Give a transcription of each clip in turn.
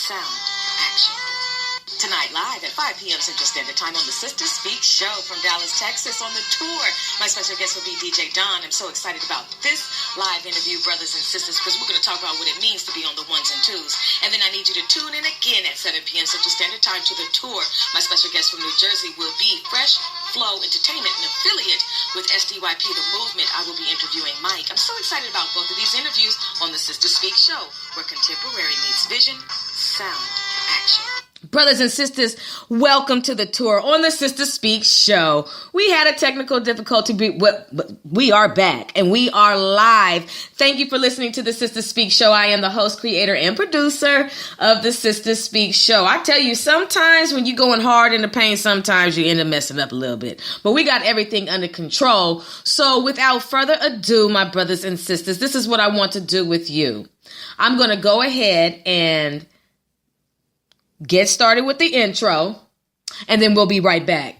sound, action. Tonight, live at 5 p.m. Central Standard Time on the Sister Speak Show from Dallas, Texas on the tour. My special guest will be DJ Don. I'm so excited about this live interview, brothers and sisters, because we're going to talk about what it means to be on the ones and twos. And then I need you to tune in again at 7 p.m. Central Standard Time to the tour. My special guest from New Jersey will be Fresh Flow Entertainment, an affiliate with SDYP The Movement. I will be interviewing Mike. I'm so excited about both of these interviews on the Sister Speak Show, where contemporary meets vision, sound, action. Brothers and sisters, welcome to the tour on the Sister Speak Show. We had a technical difficulty, but we are back and we are live. Thank you for listening to the Sister Speak Show. I am the host, creator, and producer of the Sister Speak Show. I tell you, sometimes when you're going hard in the paint, sometimes you end up messing up a little bit. But we got everything under control. So without further ado, my brothers and sisters, this is what I want to do with you. I'm going to go ahead and get started with the intro, and then we'll be right back.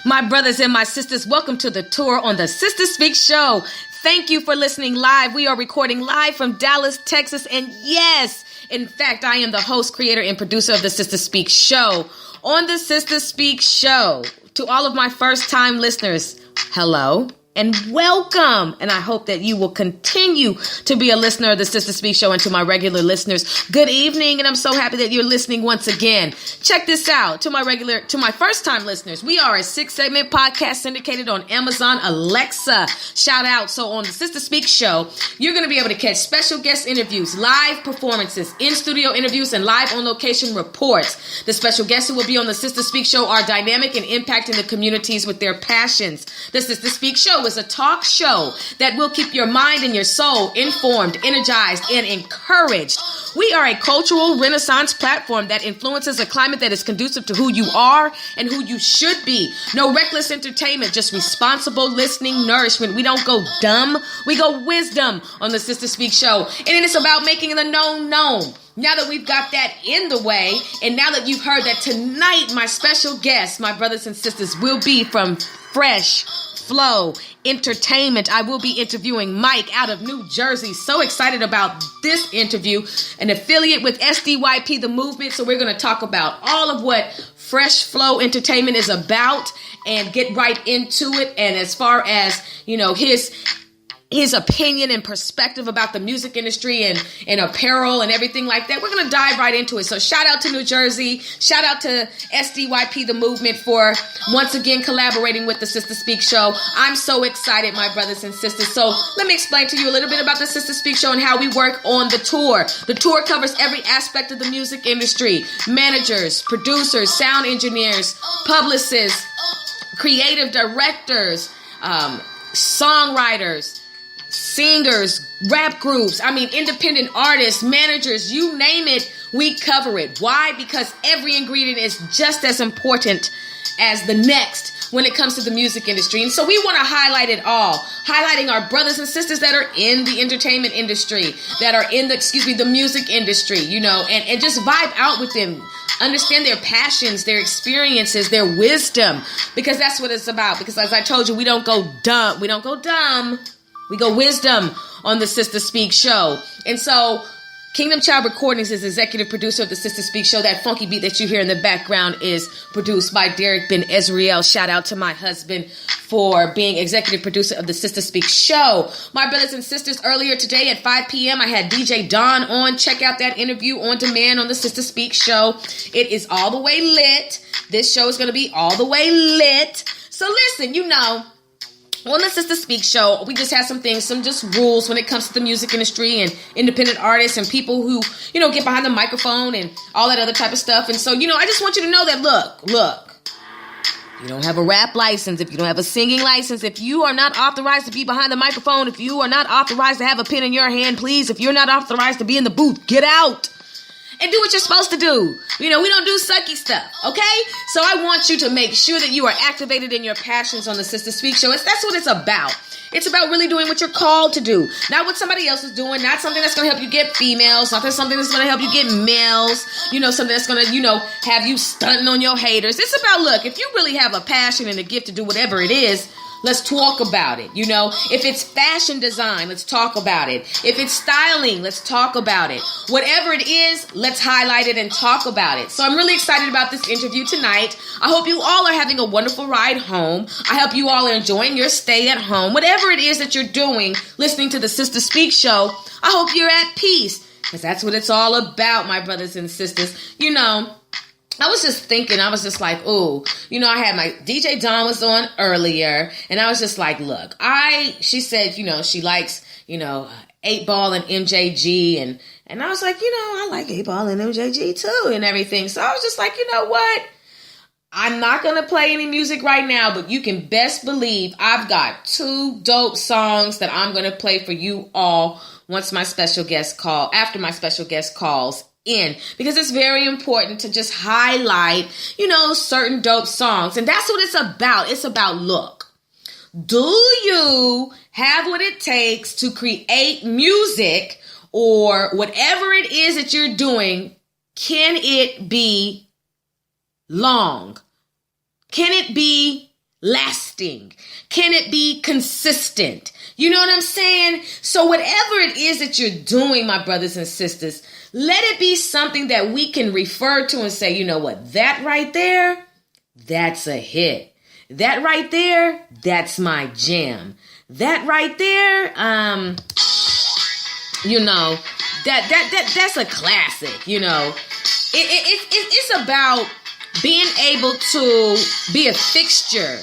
My brothers and my sisters, welcome to the tour on the Sister Speak Show. Thank you for listening live. We are recording live from Dallas, Texas. And yes, in fact, I am the host, creator, and producer of the Sister Speak Show. On the Sister Speak Show, to all of my first-time listeners, hello and welcome. And I hope that you will continue to be a listener of the Sister Speak Show, and to my regular listeners, good evening. And I'm so happy that you're listening once again. Check this out. To my first-time listeners, we are a 6-segment podcast syndicated on Amazon Alexa. Shout out. So on the Sister Speak Show, you're going to be able to catch special guest interviews, live performances, in-studio interviews, and live on-location reports. The special guests who will be on the Sister Speak Show are dynamic and impacting the communities with their passions. The Sister Speak Show is a talk show that will keep your mind and your soul informed, energized, and encouraged. We are a cultural renaissance platform that influences a climate that is conducive to who you are and who you should be. No reckless entertainment, just responsible listening nourishment. We don't go dumb, we go wisdom on the Sister Speak Show. And it is about making the known known. Now that we've got that in the way, and now that you've heard that tonight, my special guest, my brothers and sisters, will be from Fresh Flow Entertainment. I will be interviewing Mike out of New Jersey. So excited about this interview, an affiliate with SDYP The Movement. So we're going to talk about all of what Fresh Flow Entertainment is about and get right into it. And as far as, you know, his opinion and perspective about the music industry and apparel and everything like that. We're going to dive right into it. So shout out to New Jersey. Shout out to SDYP The Movement for once again collaborating with the Sister Speak Show. I'm so excited, my brothers and sisters. So let me explain to you a little bit about the Sister Speak Show and how we work on the tour. The tour covers every aspect of the music industry. Managers, producers, sound engineers, publicists, creative directors, songwriters, singers, rap groups, independent artists, managers, you name it, we cover it. Why? Because every ingredient is just as important as the next when it comes to the music industry. And so we want to highlight it all, highlighting our brothers and sisters that are in the entertainment industry, that are in the music industry, and just vibe out with them. Understand their passions, their experiences, their wisdom, because that's what it's about. Because as I told you, we don't go dumb. We go wisdom on the Sister Speak show. And so Kingdom Child Recordings is executive producer of the Sister Speak show. That funky beat that you hear in the background is produced by Derek Ben Ezriel. Shout out to my husband for being executive producer of the Sister Speak show. My brothers and sisters, earlier today at 5 p.m., I had DJ Don on. Check out that interview on demand on the Sister Speak show. It is all the way lit. This show is going to be all the way lit. So listen, on the Sister Speak show, we just have some rules when it comes to the music industry and independent artists and people who, get behind the microphone and all that other type of stuff. And so, I just want you to know that, look, you don't have a rap license, if you don't have a singing license, if you are not authorized to be behind the microphone, if you are not authorized to have a pen in your hand, please, if you're not authorized to be in the booth, get out and do what you're supposed to do. We don't do sucky stuff, okay? So I want you to make sure that you are activated in your passions on the Sister Speak show. That's what it's about. It's about really doing what you're called to do. Not what somebody else is doing. Not something that's going to help you get females. Not something that's going to help you get males. Something that's going to, have you stunting on your haters. It's about, look, if you really have a passion and a gift to do whatever it is, let's talk about it. If it's fashion design, let's talk about it. If it's styling, let's talk about it. Whatever it is, let's highlight it and talk about it. So I'm really excited about this interview tonight. I hope you all are having a wonderful ride home. I hope you all are enjoying your stay at home. Whatever it is that you're doing, listening to the Sister Speak show, I hope you're at peace, because that's what it's all about, my brothers and sisters. I was just thinking, I was just like, I had my DJ Dawn was on earlier, and I was just like, look, she said, she likes, 8Ball and MJG, and I was like, I like 8Ball and MJG too, and everything. So I was just like, you know what? I'm not going to play any music right now, but you can best believe I've got 2 dope songs that I'm going to play for you all after my special guest calls in, because it's very important to just highlight, certain dope songs. And that's what it's about. It's about, look, do you have what it takes to create music, or whatever it is that you're doing? Can it be long? Can it be lasting? Can it be consistent? You know what I'm saying? So whatever it is that you're doing, my brothers and sisters, let it be something that we can refer to and say, you know what, that right there, that's a hit. That right there, that's my jam. That right there, that's a classic, It's about being able to be a fixture,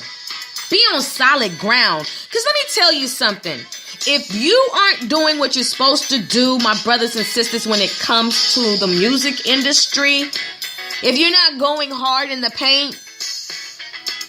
be on solid ground. Because let me tell you something. If you aren't doing what you're supposed to do, my brothers and sisters, when it comes to the music industry, if you're not going hard in the paint,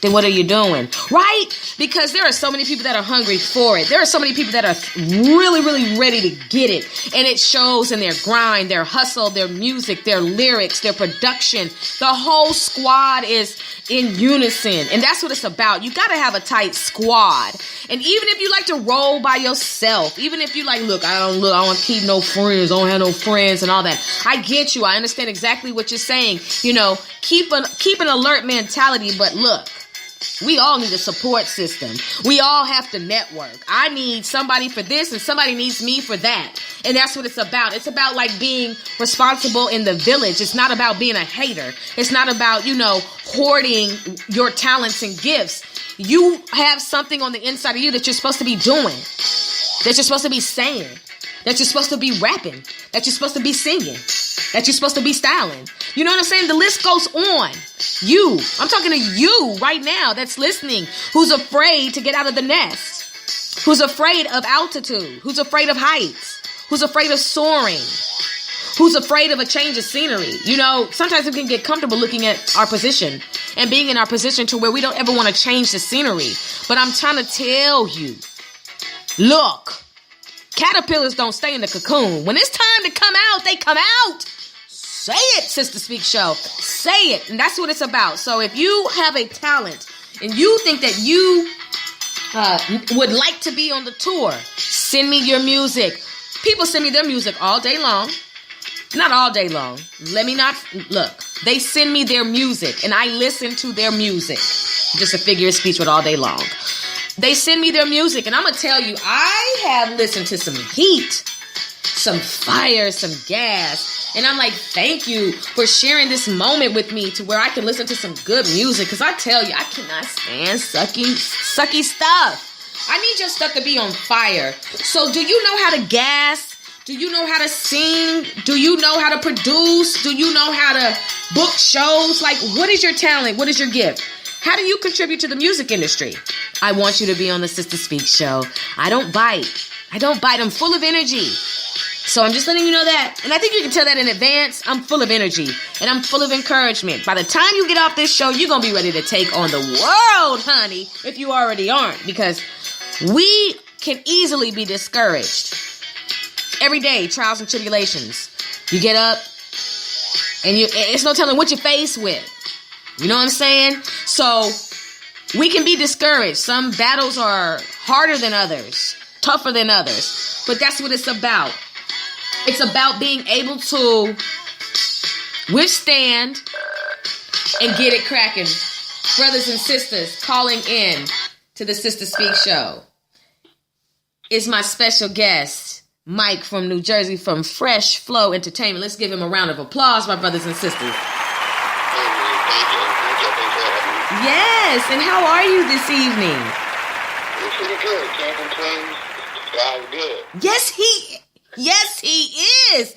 then what are you doing? Right? Because there are so many people that are hungry for it. There are so many people that are really, really ready to get it. And it shows in their grind, their hustle, their music, their lyrics, their production. The whole squad is in unison. And that's what it's about. You got to have a tight squad. And even if you like to roll by yourself, even if you like, look, I don't want to keep no friends. I don't have no friends and all that. I get you. I understand exactly what you're saying. Keep an alert mentality. But look, we all need a support system. We all have to network. I need somebody for this and somebody needs me for that. And that's what it's about. It's about like being responsible in the village. It's not about being a hater. It's not about, hoarding your talents and gifts. You have something on the inside of you that you're supposed to be doing, that you're supposed to be saying, that you're supposed to be rapping, that you're supposed to be singing, that you're supposed to be styling. You know what I'm saying? The list goes on. I'm talking to you right now that's listening, who's afraid to get out of the nest, who's afraid of altitude, who's afraid of heights, who's afraid of soaring, who's afraid of a change of scenery. Sometimes we can get comfortable looking at our position and being in our position to where we don't ever want to change the scenery. But I'm trying to tell you, look, caterpillars don't stay in the cocoon. When it's time to come out, they come out. say it, Sister Speak Show. Say it. And that's what it's about. So if you have a talent and you think that you would like to be on the tour, send me your music. People send me their music all day long. Not all day long. Let me not look. They send me their music and I listen to their music. Just a figure of speech with all day long. They send me their music and I'm going to tell you, I have listened to some heat, some fire, some gas. And I'm like, thank you for sharing this moment with me to where I can listen to some good music. Because I tell you, I cannot stand sucky stuff. I need your stuff to be on fire. So do you know how to gas? Do you know how to sing? Do you know how to produce? Do you know how to book shows? Like, what is your talent? What is your gift? How do you contribute to the music industry? I want you to be on the Sister Speak Show. I don't bite. I'm full of energy. So I'm just letting you know that. And I think you can tell that in advance. I'm full of energy and I'm full of encouragement. By the time you get off this show, you're going to be ready to take on the world, honey, if you already aren't. Because we can easily be discouraged. Every day, trials and tribulations. You get up and it's no telling what you're faced with. You know what I'm saying? So we can be discouraged. Some battles are harder than others, tougher than others. But that's what it's about. It's about being able to withstand and get it cracking. Brothers and sisters, calling in to the Sister Speak Show is my special guest, Mike from New Jersey, from Fresh Flow Entertainment. Let's give him a round of applause, my brothers and sisters. Yes, and how are you this evening? It's pretty good. Can't complain. God's good. Yes, he is.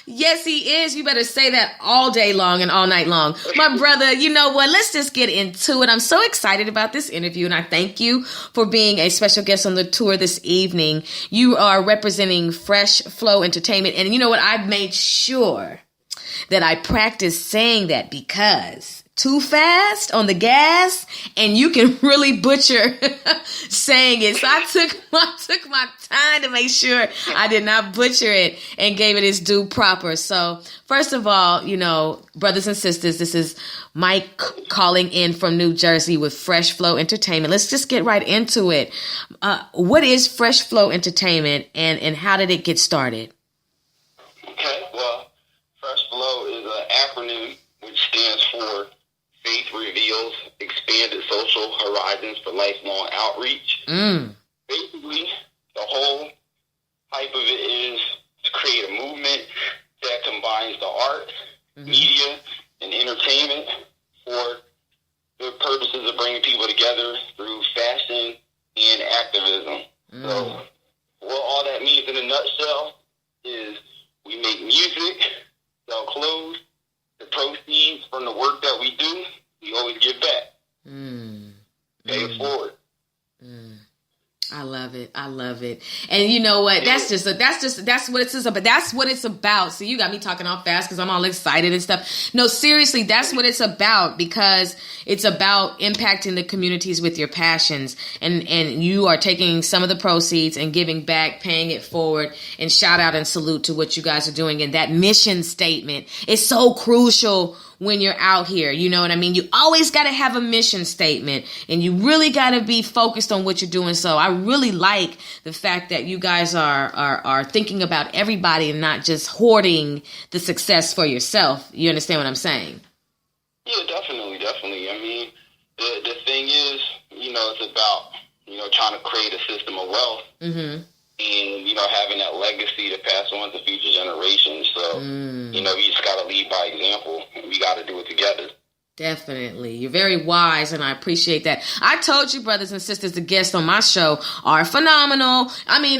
Yes, he is. You better say that all day long and all night long. My brother, you know what? Let's just get into it. I'm so excited about this interview, and I thank you for being a special guest on the tour this evening. You are representing Fresh Flow Entertainment, and you know what? I've made sure that I practice saying that because too fast on the gas and you can really butcher saying it. So I took my time to make sure I did not butcher it and gave it its due proper. So first of all, you know, brothers and sisters, this is Mike calling in from New Jersey with Fresh Flow Entertainment. Let's just get right into it. What is Fresh Flow Entertainment and how did it get started? Okay, well, Fresh Flow is an acronym which stands for Faith Reveals Expanded Social Horizons for Lifelong Outreach. Basically, the whole hype of it is to create a movement that combines the art, media, and entertainment for the purposes of bringing people together through fashion and activism. So, what all that means in a nutshell is we make music, sell clothes. The proceeds from the work that we do, we always give back. Pay it forward. I love it. And you know what? That's what it's about. That's what it's about. So you got me talking all fast because I'm all excited and stuff. No, seriously, that's what it's about, because it's about impacting the communities with your passions. And you are taking some of the proceeds and giving back, paying it forward, and shout out and salute to what you guys are doing. And that mission statement is so crucial when you're out here. You know what I mean? You always got to have a mission statement and you really got to be focused on what you're doing. So I really like the fact that you guys are thinking about everybody and not just hoarding the success for yourself. You understand what I'm saying? Yeah, definitely. I mean, the thing is, you know, it's about, you know, trying to create a system of wealth. And, you know, having that legacy to pass on to future generations. So, you know, we just got to lead by example. And we got to do it together. Definitely. You're very wise, and I appreciate that. I told you, brothers and sisters, the guests on my show are phenomenal. I mean,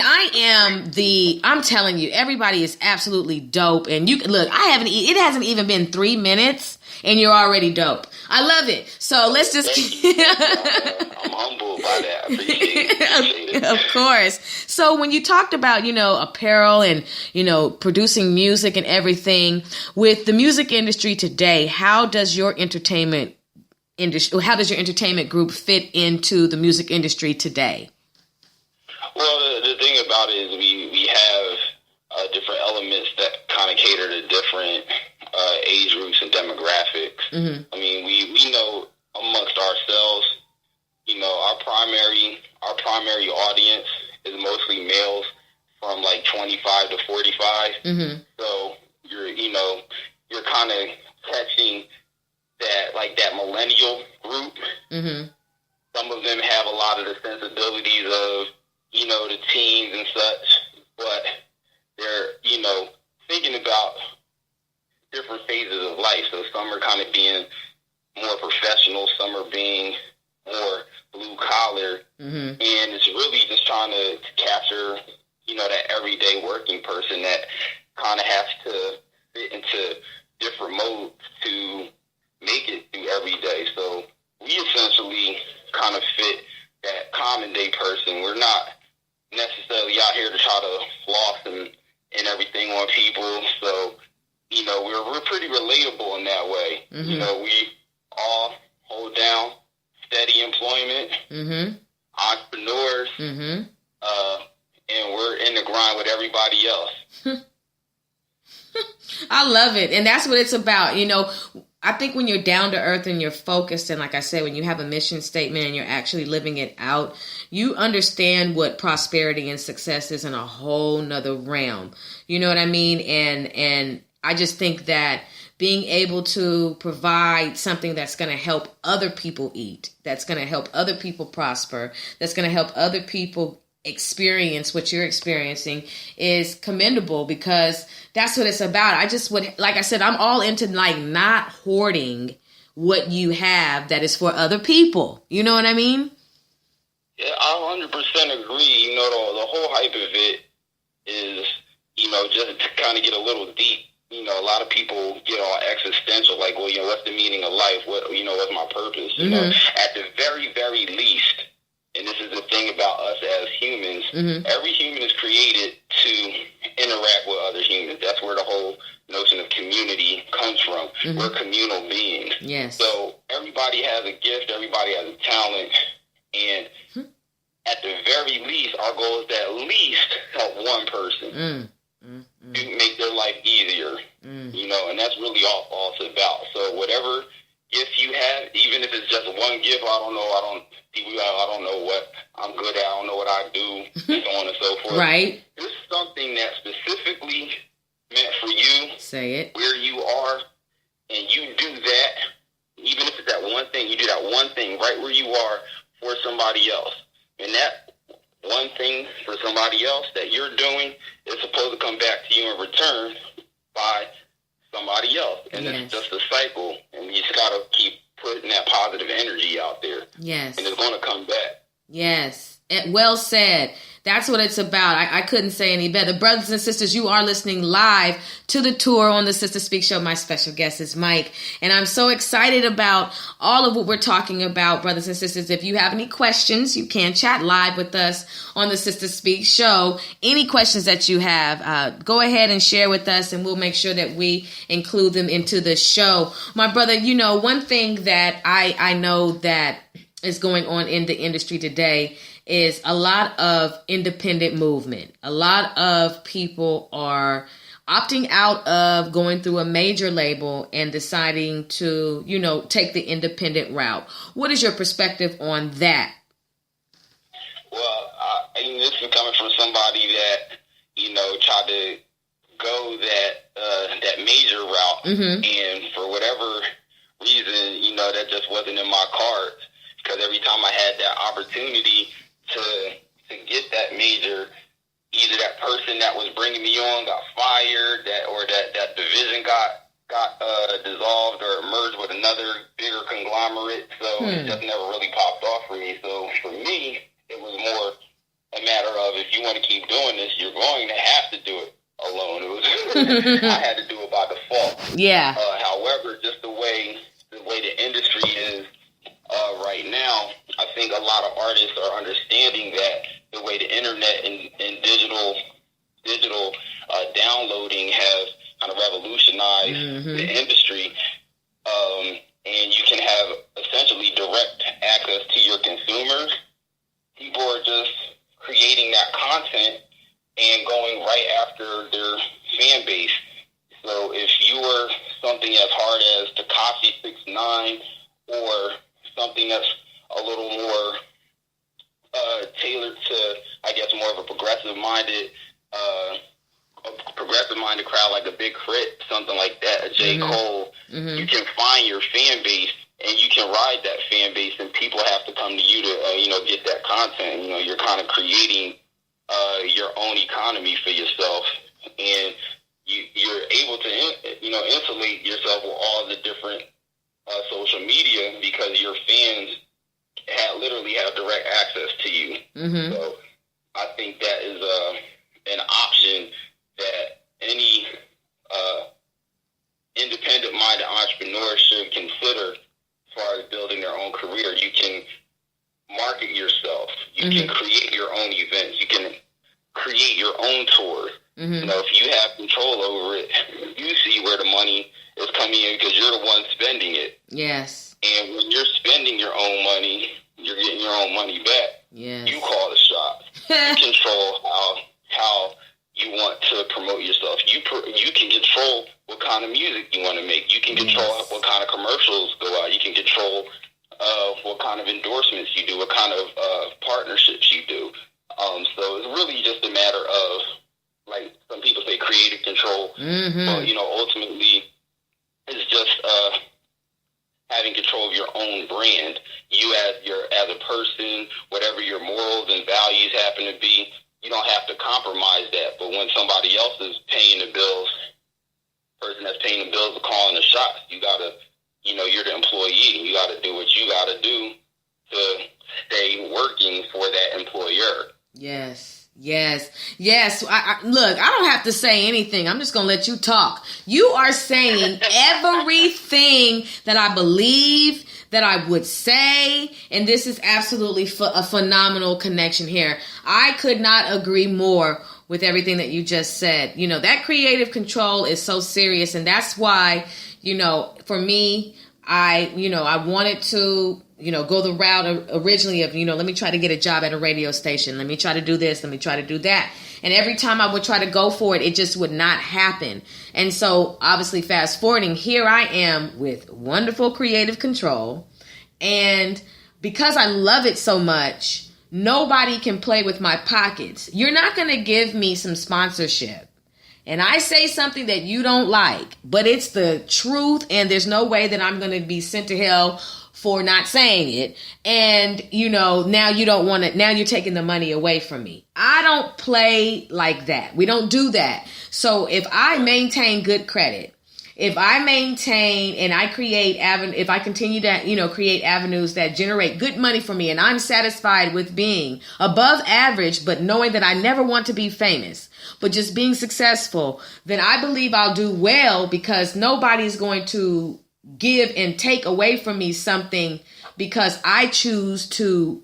I'm telling you, everybody is absolutely dope. And you can look, it hasn't even been 3 minutes, and you're already dope. I love it. So let's just I'm humbled by that. I appreciate it. Of course. So when you talked about, you know, apparel and, you know, producing music and everything with the music industry today, how does your entertainment group fit into the music industry today? Well, the thing about it is we have different elements that kind of cater to different age groups and demographics. Mm-hmm. I mean, we know amongst ourselves, you know, our primary audience is mostly males from like 25 to 45. Mm-hmm. So you're kind of catching that millennial group. Mm-hmm. Some of them have a lot of the sensibilities of, you know, the teens and such, but they're, you know, thinking about different phases of life. So some are kind of being more professional, some are being more blue collar, mm-hmm. and it's really just trying to capture, you know, that everyday working person that kind of has to fit into different modes to make it through every day. So we essentially kind of fit that common day person. We're not necessarily out here to try to floss and everything on people. So, you know, we're pretty relatable in that way. Mm-hmm. You know, we all hold down steady employment, mm-hmm. entrepreneurs, mm-hmm. And we're in the grind with everybody else. I love it. And that's what it's about. You know, I think when you're down to earth and you're focused, and like I said, when you have a mission statement and you're actually living it out, you understand what prosperity and success is in a whole nother realm. You know what I mean? And I just think that being able to provide something that's going to help other people eat, that's going to help other people prosper, that's going to help other people experience what you're experiencing is commendable, because that's what it's about. I just would, like I said, I'm all into like not hoarding what you have that is for other people. You know what I mean? Yeah, I 100% agree. You know, the whole hype of it is, you know, just to kind of get a little deep. You know, a lot of people get all existential, like, well, you know, what's the meaning of life? What, you know, what's my purpose? You know, at the very, very least, and this is the thing about us as humans, every human is created to interact with other humans. That's where the whole notion of community comes from. We're communal beings. Yes. So everybody has a gift, everybody has a talent, and at the very least, our goal is to at least help one person to make their life easier. You know, and that's really all it's about. So whatever gift you have, even if it's just one gift, I don't know what I'm good at, I don't know what I do, and so on and so forth. Right. It's something that's specifically meant for you. Say it. Where you are, and you do that, even if it's that one thing, you do that one thing right where you are for somebody else. And that one thing for somebody else that you're doing is supposed to come back to you in return by somebody else. And it's just a cycle, and you just got to keep putting that positive energy out there. Yes. And it's going to come back. Yes. Well said. That's what it's about. I couldn't say any better. Brothers and sisters, you are listening live to the tour on the Sister Speak Show. My special guest is Mike. And I'm so excited about all of what we're talking about, brothers and sisters. If you have any questions, you can chat live with us on the Sister Speak Show. Any questions that you have, go ahead and share with us, and we'll make sure that we include them into the show. My brother, you know, one thing that I know that is going on in the industry today is a lot of independent movement. A lot of people are opting out of going through a major label and deciding to, you know, take the independent route. What is your perspective on that? Well, I mean, this is coming from somebody that, you know, tried to go that major route, and for whatever reason, you know, that just wasn't in my cards. Because every time I had that opportunity to get that major, either that person that was bringing me on got fired, or that division got dissolved or merged with another bigger conglomerate. So it just never really popped off for me. So for me, it was more a matter of, if you want to keep doing this, you're going to have to do it alone. It was I had to do it by default. Yeah. However, just the way the industry is right now, I think a lot of artists are understanding that the way the internet and digital downloading has kind of revolutionized the industry, and you can have essentially direct access to your consumers. People are just creating that content and going right after their $1.99 or something that's a little more tailored to, I guess, more of a progressive-minded crowd, like a Big Crit, something like that, a J. Cole. You can find your fan base, and you can ride that fan base, and people have to come to you to, get that content. You're kind of creating your own economy for yourself, and you're able to, insulate yourself with all the different social media because your fans literally have direct access to you. So I think that is an option that any independent-minded entrepreneur should consider as far as building their own career. You can market yourself. You can create your own events. You can create your own tours. If you have control over it, you see where the money is coming in because you're the one spending it. Yes. And when you're spending your own money, you're getting your own money back. Yes. You call the shots. You control how you want to promote yourself. You can control what kind of music you want to make. You can control what kind of commercials go out. You can control what kind of endorsements you do, what kind of partnerships you do. So it's really just a matter of, like some people say, creative control. But, ultimately, it's just having control of your own brand. You as a person, whatever your morals and values happen to be, you don't have to compromise that. But when somebody else is paying the bills, person that's paying the bills is calling the shots, you gotta, you're the employee. You gotta do what you gotta do to stay working for that employer. Yes. Look, I don't have to say anything. I'm just going to let you talk. You are saying everything that I believe that I would say. And this is absolutely a phenomenal connection here. I could not agree more with everything that you just said. That creative control is so serious. And that's why, for me, I wanted to, go the route originally of, let me try to get a job at a radio station. Let me try to do this. Let me try to do that. And every time I would try to go for it, it just would not happen. And so obviously fast forwarding, here I am with wonderful creative control. And because I love it so much, nobody can play with my pockets. You're not going to give me some sponsorship and I say something that you don't like, but it's the truth, and there's no way that I'm going to be sent to hell for not saying it. And, now you don't want it. Now you're taking the money away from me. I don't play like that. We don't do that. So if I maintain good credit, if I maintain and I if I continue to, create avenues that generate good money for me, and I'm satisfied with being above average, but knowing that I never want to be famous, but just being successful, then I believe I'll do well, because nobody's going to give and take away from me something because I choose to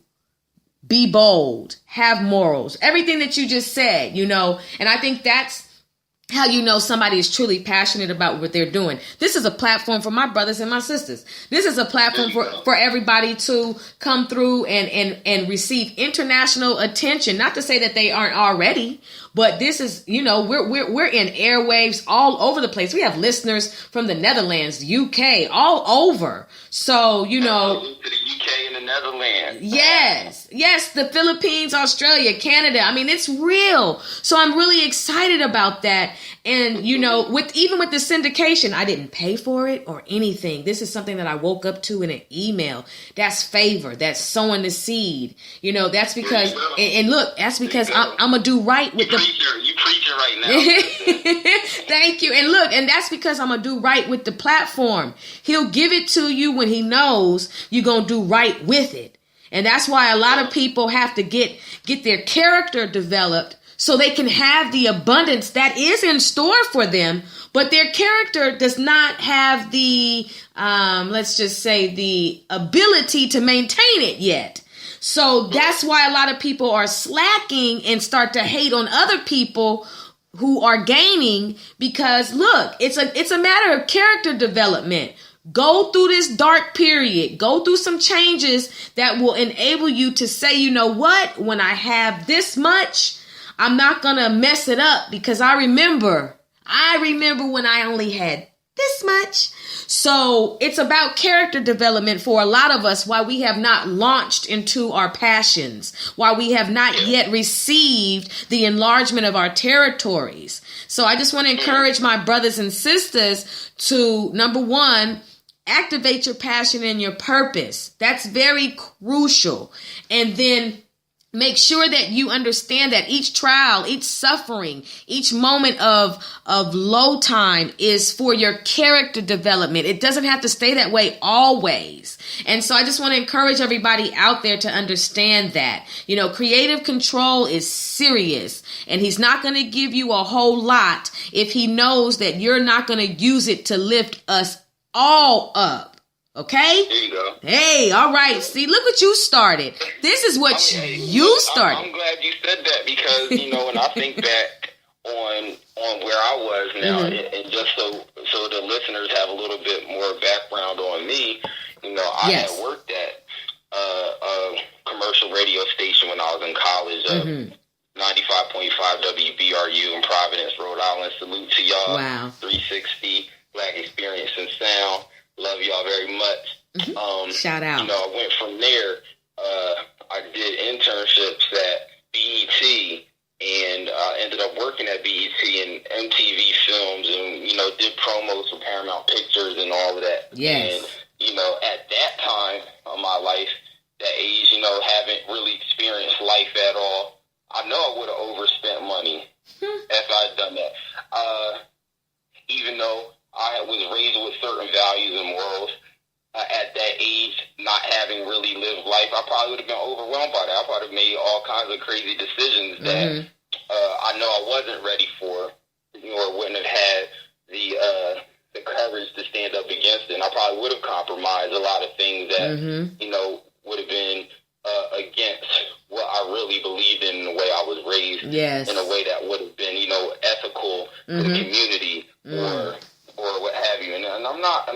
be bold, have morals, everything that you just said, and I think that's how somebody is truly passionate about what they're doing. This is a platform for my brothers and my sisters. This is a platform for everybody to come through and receive international attention. Not to say that they aren't already, but this is, we're in airwaves all over the place. We have listeners from the Netherlands, UK, all over. So, to the UK and the Netherlands. Yes, the Philippines, Australia, Canada. I mean, it's real. So I'm really excited about that. And, with the syndication, I didn't pay for it or anything. This is something that I woke up to in an email. That's favor. That's sowing the seed. That's because, and look, that's because I'm going to do right with you preaching right now. Thank you. And look, and that's because I'm going to do right with the platform. He'll give it to you when he knows you're going to do right with it. And that's why a lot of people have to get their character developed so they can have the abundance that is in store for them. But their character does not have the, let's just say, the ability to maintain it yet. So that's why a lot of people are slacking and start to hate on other people who are gaining, because look, it's a matter of character development. Go through this dark period. Go through some changes that will enable you to say, you know what, when I have this much, I'm not going to mess it up, because I remember when I only had this much. So it's about character development for a lot of us, why we have not launched into our passions, why we have not yet received the enlargement of our territories. So I just want to encourage my brothers and sisters to, number one, activate your passion and your purpose. That's very crucial. And then make sure that you understand that each trial, each suffering, each moment of low time is for your character development. It doesn't have to stay that way always. And so I just want to encourage everybody out there to understand that, creative control is serious, and he's not going to give you a whole lot if he knows that you're not going to use it to lift us all up. Okay? There you go. Hey, all right. See, look what you started. This is what you started. I'm glad you said that because, when I think back on where I was now, and just so the listeners have a little bit more background on me, I had worked at a commercial radio station when I was in college, 95.5 WBRU in Providence, Rhode Island. Salute to y'all. Wow. 360, Black Experience and Sound. Love y'all very much. Shout out. I went from there. I did internships at BET and ended up working at BET and MTV Films and, did promos for Paramount Pictures and all of that. Yes. And, at that time of my life, that age, haven't really experienced life at all. I know I would have overspent money if I had done that. Even though I was raised with certain values and morals, at that age, not having really lived life, I probably would have been overwhelmed by that. I probably have made all kinds of crazy decisions that I know I wasn't ready for, or wouldn't have had the courage to stand up against it. And I probably would have compromised a lot of things that, would have been against what I really believed in the way I was raised, in a way that would have been, ethical to the community or what have you. And I'm not,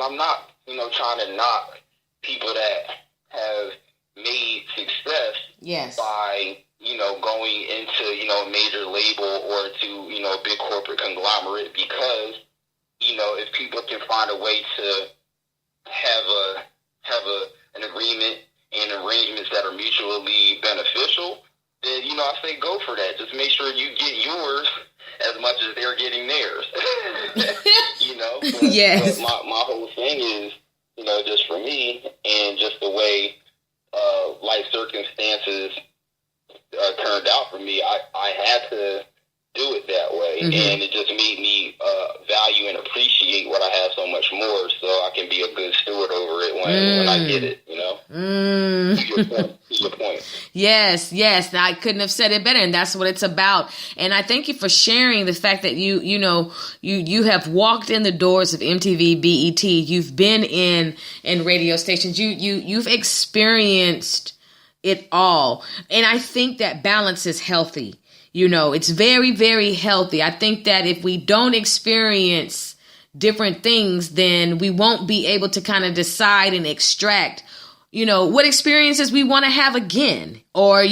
trying to knock people that have made success by, going into, a major label or to, a big corporate conglomerate, because, if people can find a way to have an agreement and arrangements that are mutually beneficial, then, I say go for that. Just make sure you get yours as much as they're getting theirs. But my whole thing is, just for me and just the way life circumstances turned out for me, I had to do it that way. And it just made me value and appreciate what I have so much more, so I can be a good steward over it when I get it, To your point. Yes. I couldn't have said it better, and that's what it's about. And I thank you for sharing the fact that you have walked in the doors of MTV, BET. You've been in radio stations. You've experienced it all, and I think that balance is healthy. It's very, very healthy. I think that if we don't experience different things, then we won't be able to kind of decide and extract, what experiences we want to have again, or,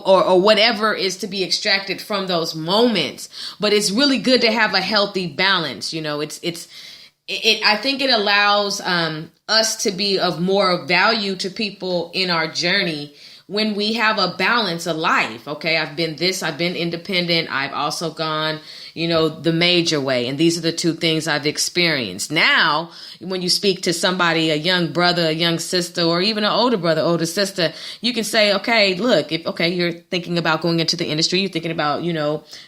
or whatever is to be extracted from those moments. But it's really good to have a healthy balance. I think it allows us to be of more value to people in our journey when we have a balance of life. Okay, I've been independent. I've also gone, the major way. And these are the two things I've experienced. Now, when you speak to somebody, a young brother, a young sister, or even an older brother, older sister, you can say, okay, look, you're thinking about going into the industry, you're thinking about,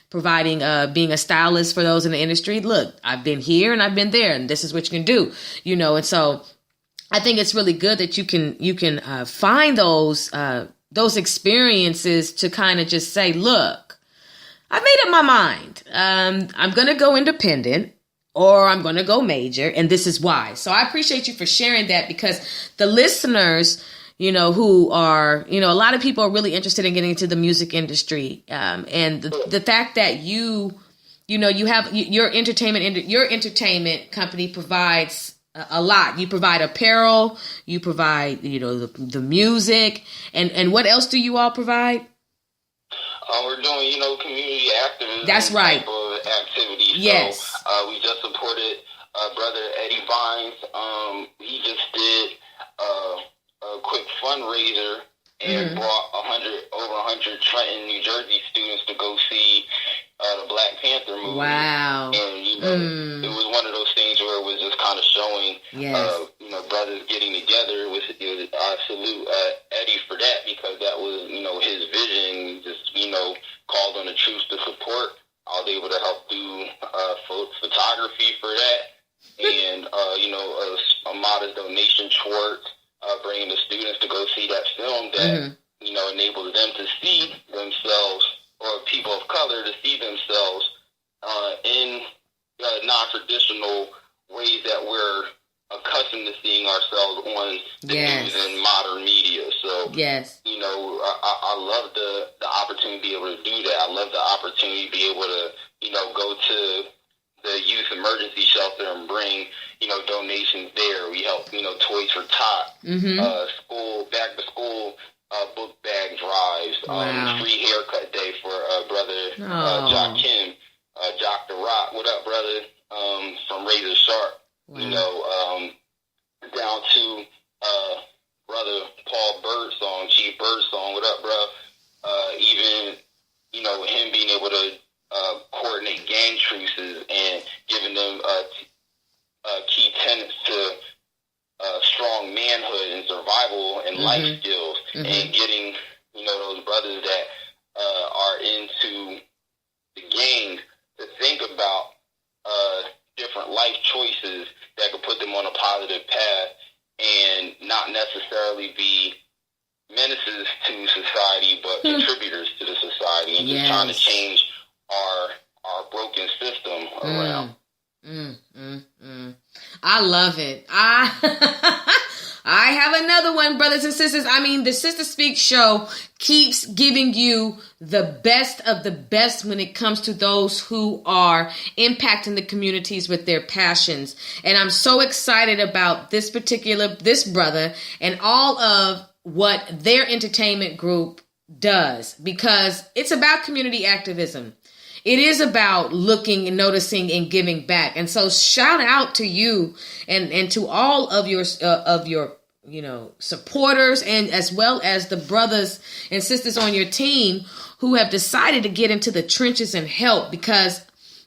providing, being a stylist for those in the industry. Look, I've been here and I've been there, and this is what you can do, and so I think it's really good that you can find those experiences to kind of just say, look, I made up my mind. I'm going to go independent, or I'm going to go major, and this is why. So I appreciate you for sharing that, because the listeners, who are, a lot of people are really interested in getting into the music industry. And the fact that you have your entertainment company provides a lot. You provide apparel, you provide, the music, and what else do you all provide? We're doing, community activism. That's right. Type of activities. Yes. So, we just supported Brother Eddie Vines, he just did a quick fundraiser and brought over 100 Trenton, New Jersey students to go see the Black Panther movie. Wow. And, it was one of those things where it was just kind of showing, brothers getting together. I salute Eddie for that, because that was, his vision, just, called on the troops to support. I was able to help do photography for that, and, a modest donation towards bringing the students to go see that film that, enabled them to see themselves, or people of color to see themselves in non-traditional ways that we're accustomed to seeing ourselves on the news and modern media. So, I love the opportunity to be able to do that. I love the opportunity to be able to, go to the youth emergency shelter and bring, donations there. We help, Toys for Tot, school, back to school, book bag drives, free haircut day for brother Jock Kim, Jock the Rock. What up, brother? From Razor Sharp. Wow. Down to brother Paul Birdsong, Chief Birdsong. What up, bro? Even him being able to coordinate gang truces and giving them key tenets to strong manhood and survival and life skills, and getting those brothers that are into the gang to think about different life choices that could put them on a positive path and not necessarily be menaces to society, but contributors to the society, and just trying to change our broken system around. I love it. I have another one, brothers and sisters. I mean, the Sister Speak show keeps giving you the best of the best when it comes to those who are impacting the communities with their passions. And I'm so excited about this brother and all of what their entertainment group does, because it's about community activism. It is about looking and noticing and giving back. And so shout out to you and to all of your supporters, and as well as the brothers and sisters on your team who have decided to get into the trenches and help, because,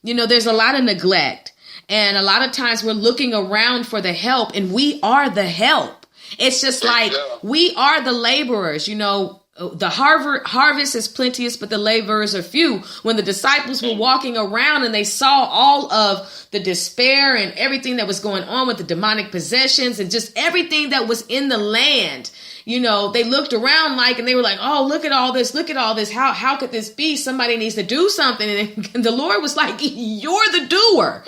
there's a lot of neglect, and a lot of times we're looking around for the help, and we are the help. It's just like we are the laborers, The harvest is plenteous, but the laborers are few. When the disciples were walking around and they saw all of the despair and everything that was going on with the demonic possessions and just everything that was in the land, they looked around and they were like, oh, look at all this. How could this be? Somebody needs to do something. And the Lord was like, you're the doer.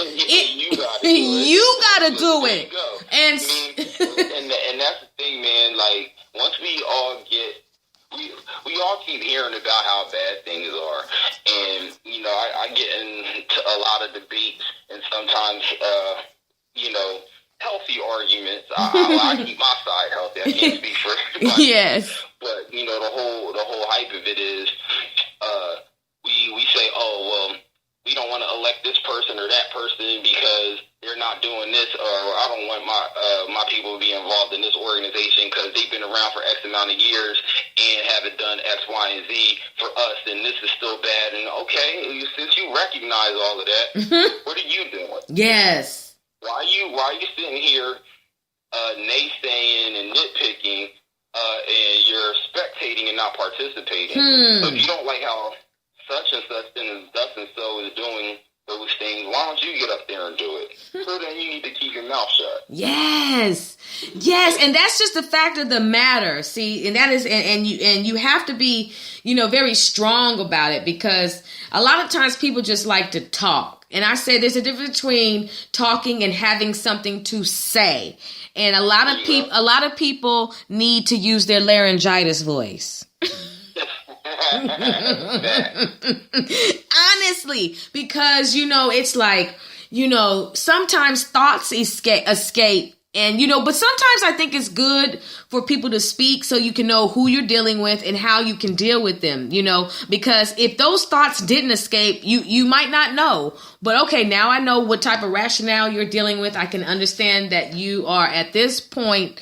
You gotta do it. And that's the thing, man. Like, once we all get, we all keep hearing about how bad things are, and I get into a lot of debates, and sometimes healthy arguments. I keep my side healthy. I can't speak for everybody. Yes, but the whole hype of it is we say, oh well, we don't want to elect this person or that person because they're not doing this, or I don't want my people to be involved in this organization because they've been around for X amount of years and haven't done X, Y, and Z for us, and this is still bad. And okay, since you recognize all of that, what are you doing? Yes. Why are you sitting here naysaying and nitpicking, and you're spectating and not participating? So if you don't like how such and such and thus and so is doing those things, why don't you get up there and do it? So then you need to keep your mouth shut. Yes, and that's just the fact of the matter. See, and that is, and you have to be, very strong about it, because a lot of times people just like to talk. And I say there's a difference between talking and having something to say. And a lot of people need to use their laryngitis voice. Honestly, because it's like, sometimes thoughts escape And, but sometimes I think it's good for people to speak so you can know who you're dealing with and how you can deal with them, because if those thoughts didn't escape, you might not know. But okay, now I know what type of rationale you're dealing with. I can understand that you are at this point,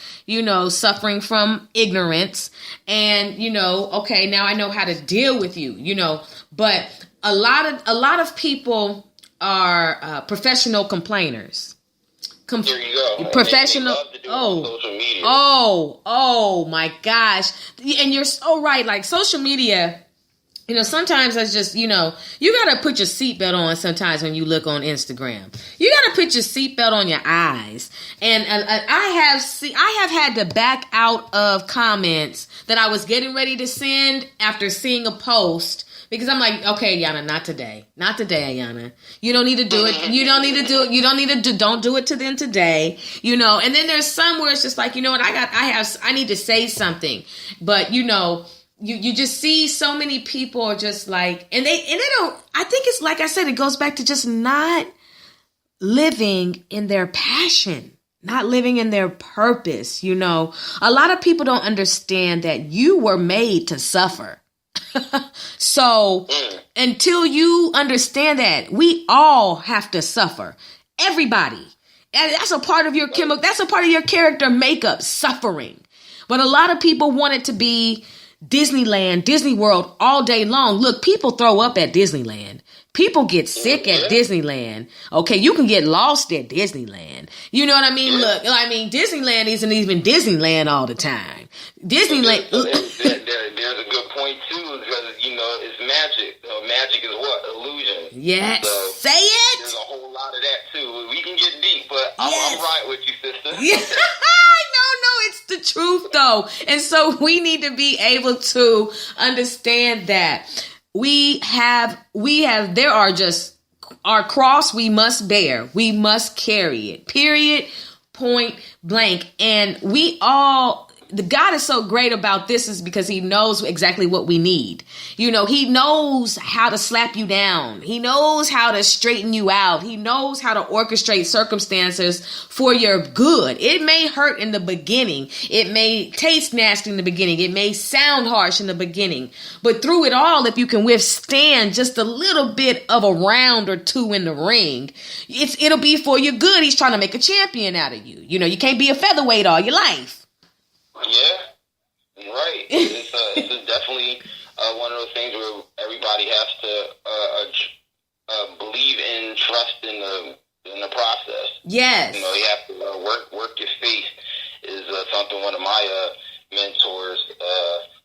suffering from ignorance. And, okay, now I know how to deal with you, but a lot of people are professional complainers. There you go. Professional. Oh my gosh. And you're so right. Like social media, sometimes that's just, you got to put your seatbelt on sometimes when you look on Instagram. You got to put your seatbelt on your eyes. And I have had to back out of comments that I was getting ready to send after seeing a post. Because I'm like, okay, Yana, not today. Not today, Yana. You don't need to do it. You don't need to do it. You don't need to don't do it to them today. And then there's some where it's just like, what, I need to say something. But, you just see so many people are just like, and they don't, I think it's like I said, it goes back to just not living in their passion. Not living in their purpose. A lot of people don't understand that you were made to suffer. So until you understand that, we all have to suffer. Everybody. And that's a part of your that's a part of your character makeup, suffering. But a lot of people want it to be Disneyland, Disney World all day long. Look, people throw up at Disneyland. People get sick at Disneyland. Okay, you can get lost at Disneyland. You know what I mean? Look, Disneyland isn't even Disneyland all the time. Disneyland. There's a good point too, because it's magic. Magic is what? Illusion. Yes. So, say it. There's a whole lot of that too. We can get deep, but I'm right with you, sister. Yeah. No, it's the truth though. And so we need to be able to understand that there are just our cross we must bear. We must carry it. Period. Point blank. And the God is so great about this is because he knows exactly what we need. He knows how to slap you down. He knows how to straighten you out. He knows how to orchestrate circumstances for your good. It may hurt in the beginning. It may taste nasty in the beginning. It may sound harsh in the beginning. But through it all, if you can withstand just a little bit of a round or two in the ring, it'll be for your good. He's trying to make a champion out of you. You can't be a featherweight all your life. Yeah, right. It's definitely one of those things where everybody has to believe and trust in the process. Yes. You have to work your faith is something one of my mentors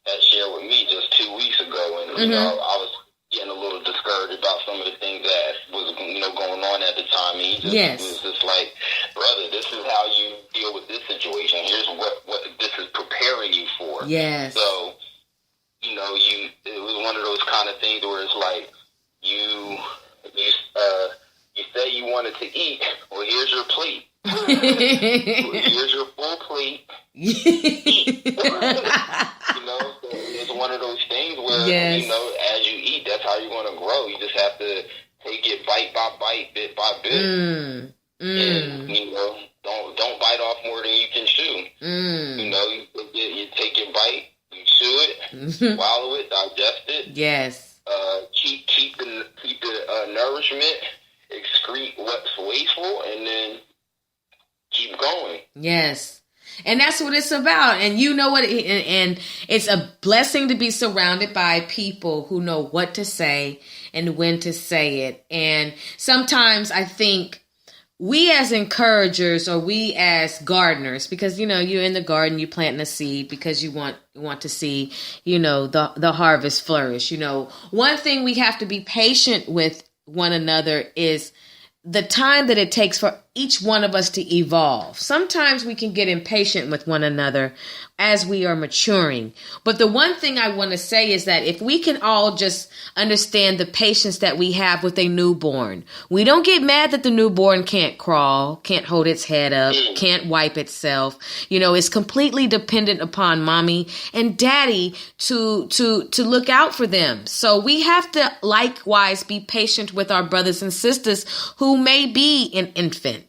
had shared with me just 2 weeks ago, and I was getting a little discouraged about some of the things that was going on at the time. And he just was just like, brother, this is how you deal with this situation. Here's what this is preparing you for. Yes. So, it was one of those kind of things where it's like you say you wanted to eat. Well, here's your plate. Here's your full plate. Eat. It's one of those things where as you eat, that's how you're going to grow. You just have to take it bite by bite, bit by bit, and don't bite off more than you can chew. You take your bite, you chew it, swallow it, digest it. Yes. Keep the nourishment, excrete what's wasteful, and then keep going. Yes. And that's what it's about. And you know what? And it's a blessing to be surrounded by people who know what to say and when to say it. And sometimes I think we as encouragers, or we as gardeners, because, you're in the garden, you planting a seed because you want to see, the harvest flourish. One thing we have to be patient with one another is the time that it takes for each one of us to evolve. Sometimes we can get impatient with one another as we are maturing. But the one thing I want to say is that if we can all just understand the patience that we have with a newborn, we don't get mad that the newborn can't crawl, can't hold its head up, can't wipe itself. It's completely dependent upon mommy and daddy to look out for them. So we have to likewise be patient with our brothers and sisters who may be an infant.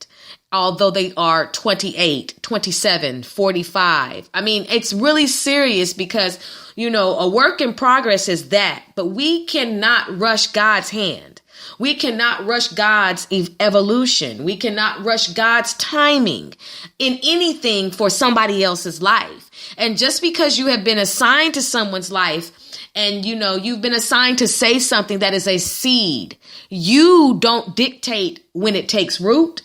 although they are 28, 27, 45. I mean, it's really serious because, you know, a work in progress is that, but we cannot rush God's hand. We cannot rush God's evolution. We cannot rush God's timing in anything for somebody else's life. And just because you have been assigned to someone's life and, you know, you've been assigned to say something that is a seed, you don't dictate when it takes root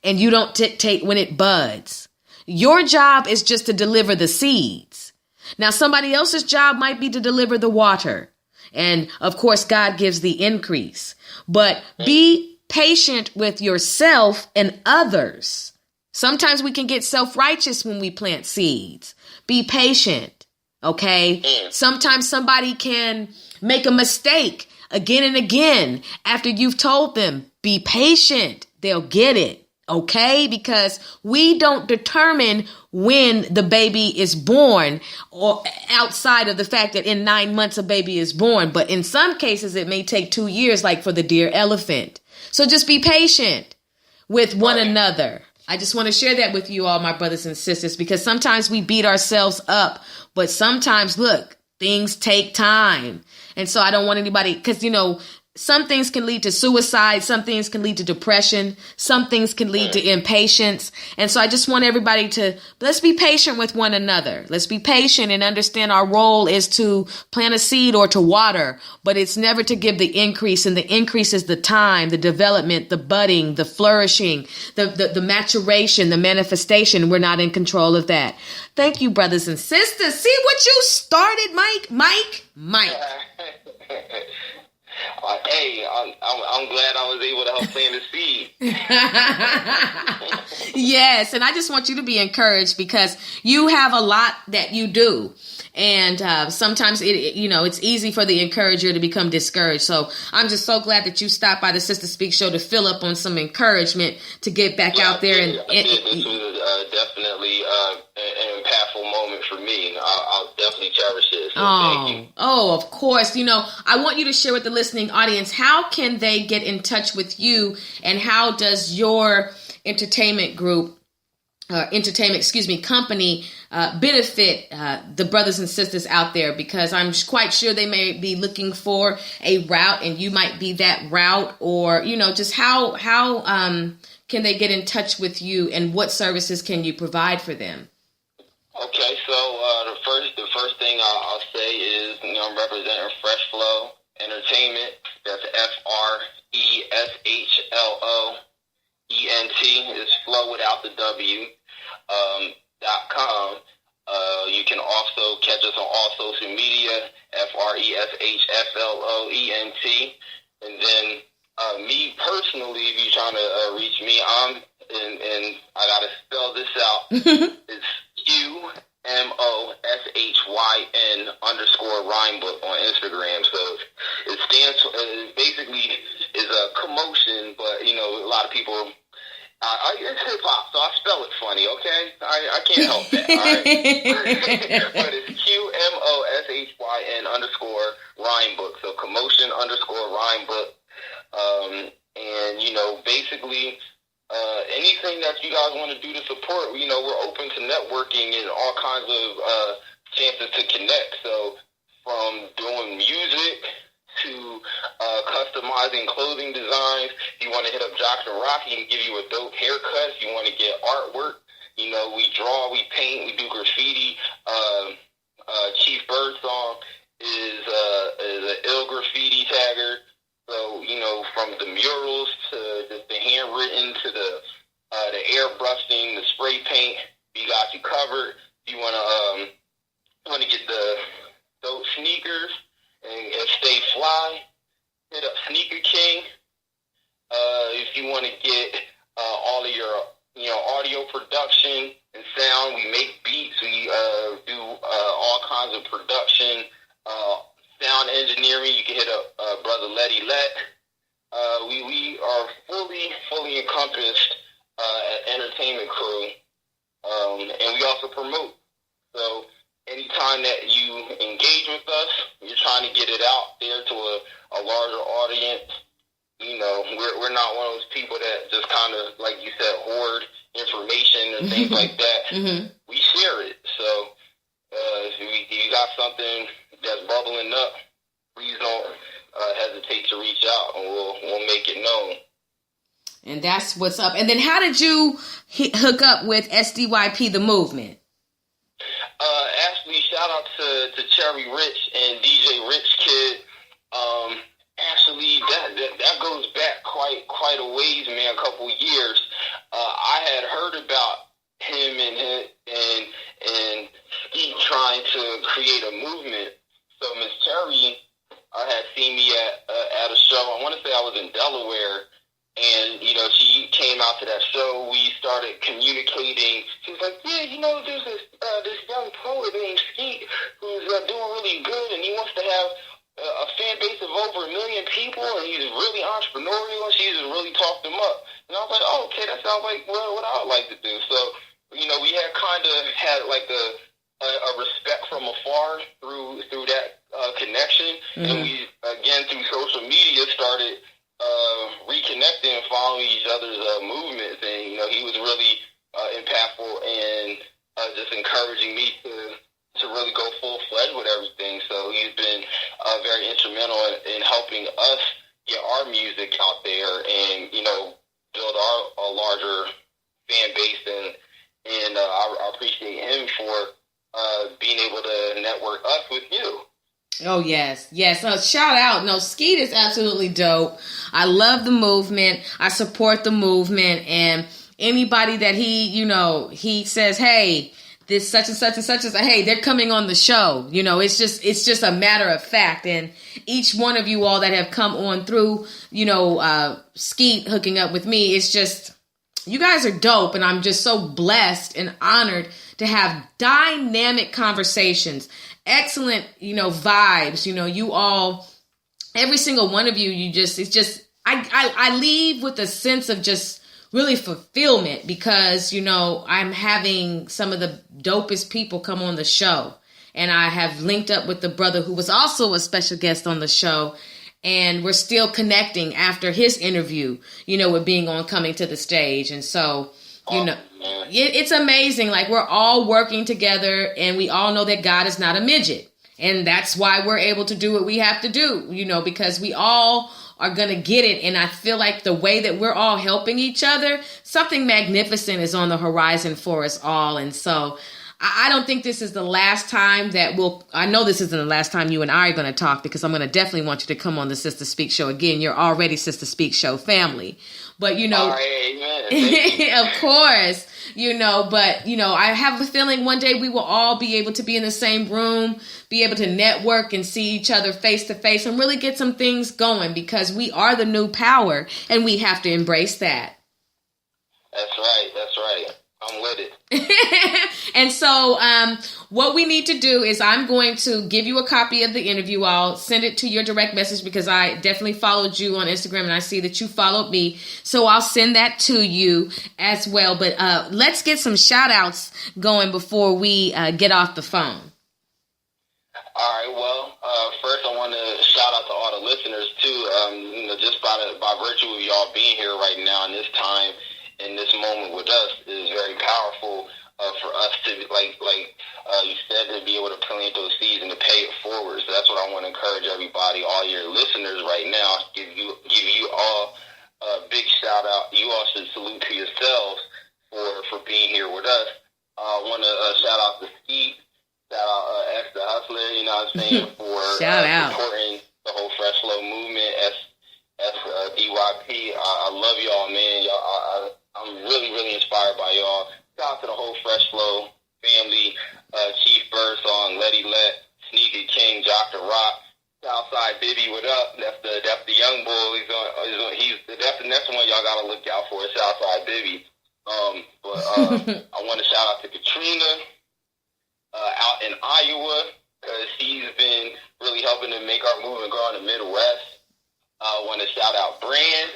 and you don't dictate when it buds. Your job is just to deliver the seeds. Now, somebody else's job might be to deliver the water. And of course, God gives the increase. But be patient with yourself and others. Sometimes we can get self-righteous when we plant seeds. Be patient, okay? Sometimes somebody can make a mistake again and again after you've told them. Be patient. They'll get it, okay? Because we don't determine when the baby is born, or outside of the fact that in 9 months a baby is born. But in some cases, it may take 2 years, like for the deer elephant. So just be patient with one another. I just want to share that with you all, my brothers and sisters, because sometimes we beat ourselves up, but sometimes, look, things take time. And so I don't want anybody, because, you know, some things can lead to suicide. Some things can lead to depression. Some things can lead to impatience. And so I just want everybody to, let's be patient with one another. Let's be patient and understand our role is to plant a seed or to water, but it's never to give the increase. And the increase is the time, the development, the budding, the flourishing, the maturation, the manifestation. We're not in control of that. Thank you, brothers and sisters. See what you started, Mike. Hey, I'm glad I was able to help plant the seed. Yes, and I just want you to be encouraged because you have a lot that you do. And sometimes, it's easy for the encourager to become discouraged. So I'm just so glad that you stopped by the Sister Speak show to fill up on some encouragement to get back out there. This was definitely an impactful moment for me. I'll definitely cherish it. So thank you. Oh, of course. I want you to share with the listening audience, how can they get in touch with you, and how does your company benefit the brothers and sisters out there? Because I'm quite sure they may be looking for a route, and you might be that route, or just how can they get in touch with you, and what services can you provide for them? Okay, so the first thing I'll say is I'm representing Fresh Flow Entertainment. That's FRESHLOENT. It's Flow without the W. .com. You can also catch us on all social media, FRESHFLOENT. And then me personally, if you're trying to reach me, and I gotta spell this out. It's QMOSHYN_rhymebook on Instagram. So it stands for, basically is a commotion, but a lot of people. It's hip hop, so I spell it funny, okay? I can't help that, all right? But it's QMOSHYN_rhymebook, so commotion_rhymebook. And, basically, anything that you guys want to do to support, we're open to networking and all kinds of chances to connect. So from doing music to customizing clothing designs. If you want to hit up Jackson Rock, he can give you a dope haircut. If you want to get artwork, we draw, we paint, we do graffiti. Chief Birdsong is an ill graffiti tagger. So, from the murals to the handwritten to the airbrushing, the spray paint, we got you covered. If you want to get the dope sneakers and stay fly, hit up Sneaker King. If you want to get all of your audio production and sound, we make beats. We do all kinds of production, sound engineering. You can hit up Brother Letty Let. We are fully encompassed entertainment crew, and we also promote. So anytime that you engage with us, you're trying to get it out there to a larger audience. we're not one of those people that just kind of, like you said, hoard information and things like that. Mm-hmm. We share it. So if you got something that's bubbling up, please don't hesitate to reach out, and we'll make it known. And that's what's up. And then how did you hook up with SDYP, the movement? Actually, shout out to Cherry Rich and DJ Rich Kid. Actually, that goes back quite a ways, man. A couple years. I had heard about him and he trying to create a movement. So Miss Cherry had seen me at a show. I want to say I was in Delaware. And, she came out to that show. We started communicating. She was like, yeah, there's this young poet named Skeet who's doing really good, and he wants to have a fan base of over 1 million people, and he's really entrepreneurial, and she just really talked him up. And I was like, oh, okay, that sounds like what I would like to do. So, we had kind of had like a respect from afar through that connection. Mm-hmm. And we, again, through social media, started reconnecting and following each other's movements, and he was really impactful and just encouraging me to really go full-fledged with everything. So he's been very instrumental in helping us get our music out there and build a larger fan base, and I appreciate him for being able to network us with you. Oh, yes. Shout out. No, Skeet is absolutely dope. I love the movement. I support the movement. And anybody that he says, hey, this such and such and such is, hey, they're coming on the show. It's just a matter of fact. And each one of you all that have come on through, Skeet hooking up with me, it's just, you guys are dope. And I'm just so blessed and honored to have dynamic conversations. Excellent, vibes, you all, every single one of you, I leave with a sense of just really fulfillment because, I'm having some of the dopest people come on the show. And I have linked up with the brother who was also a special guest on the show. And we're still connecting after his interview, with being on Coming to the Stage. And so, it's amazing. Like, we're all working together, and we all know that God is not a midget. And that's why we're able to do what we have to do, because we all are going to get it. And I feel like the way that we're all helping each other, something magnificent is on the horizon for us all. And so I don't think this is the last time I know this isn't the last time you and I are going to talk, because I'm going to definitely want you to come on the Sister Speak Show again. You're already Sister Speak Show family. But, all right, amen. Of course, but, I have a feeling one day we will all be able to be in the same room, be able to network and see each other face to face and really get some things going, because we are the new power and we have to embrace that. That's right. I'm with it. And so what we need to do is I'm going to give you a copy of the interview. I'll send it to your direct message because I definitely followed you on Instagram and I see that you followed me. So I'll send that to you as well. But let's get some shout outs going before we get off the phone. All right. Well, first I want to shout out to all the listeners too. Just by virtue of y'all being here right now in this time, in this moment with us, is very powerful for us to, like you said, to be able to plant those seeds and to pay it forward. So that's what I want to encourage everybody, all your listeners right now. Give you all a big shout out. You all should salute to yourselves for being here with us. I want to shout out to Skeet, shout out X the Hustler. You know what I'm saying, for supporting the whole Fresh Flow movement. DYP. I love y'all, man. I'm really, really inspired by y'all. Shout out to the whole Fresh Flow family, Chief Birdsong, Letty Let, Sneaky King, Dr. Rock, Southside Bibby, what up? That's the young bull. That's the next one y'all gotta look out for, Southside Bibby. I want to shout out to Katrina out in Iowa, because she's been really helping to make our movement grow in the Midwest. I want to shout out Brand.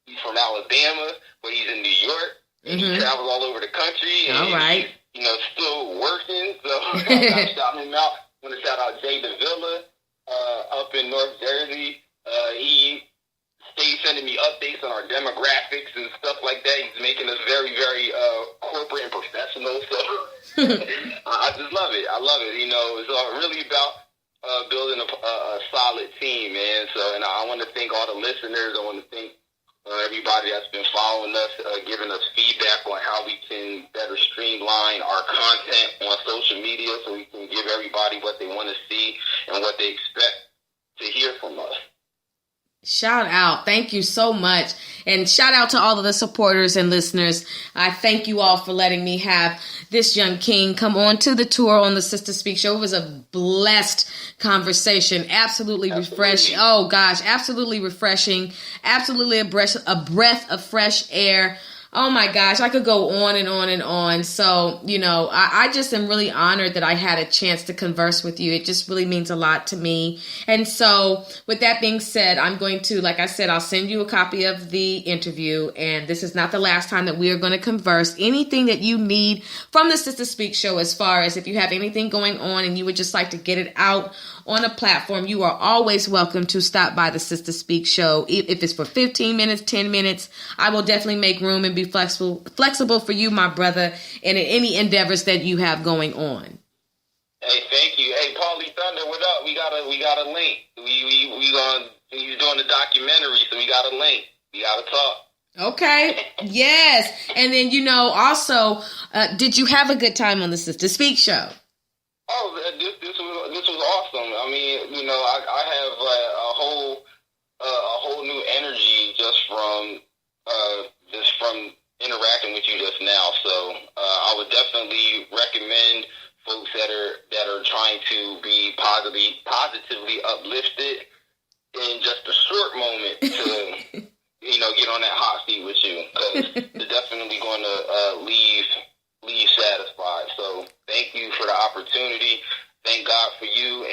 He's from Alabama, but he's in New York. And he travels all over the country. And all right. He's, still working. So I got to shout him out. I want to shout out Jay DeVilla up in North Jersey. He He's sending me updates on our demographics and stuff like that. He's making us very, very corporate and professional. So I just love it. I love it. You know, it's really about building a solid team, man. So, and I want to thank all the listeners. I want to thank everybody that's been following us, giving us feedback on how we can better streamline our content on social media so we can give everybody what they want to see and what they expect to hear from us. Shout out. Thank you so much. And shout out to all of the supporters and listeners. I thank you all for letting me have this young king come on to the tour on the Sister Speak Show. It was a blessed conversation. Absolutely refreshing. Oh gosh, absolutely refreshing. Absolutely a breath of fresh air. Oh my gosh, I could go on and on and on. So, you know, I just am really honored that I had a chance to converse with you. It just really means a lot to me. And so with that being said, I'm going to, like I said, I'll send you a copy of the interview. And this is not the last time that we are going to converse. Anything that you need from the Sister Speak Show, as far as if you have anything going on and you would just like to get it out on a platform, you are always welcome to stop by the Sister Speak Show. If it's for 15 minutes, 10 minutes, I will definitely make room and be flexible for you, my brother, and in any endeavors that you have going on. Hey, thank you. Hey, Paulie Thunder, what up? We got a link. He's doing the documentary, so we got a link. We got to talk. Okay. Yes. And then, you know, also, did you have a good time on the Sister Speak Show? Oh, this was awesome. I mean, you know, I have a whole new energy just from interacting with you just now. So I would definitely recommend folks that are trying to be positively uplifted in just a short moment to you know, get on that hot seat with you, because they're definitely going to leave satisfied. So thank you for the opportunity. Thank God for you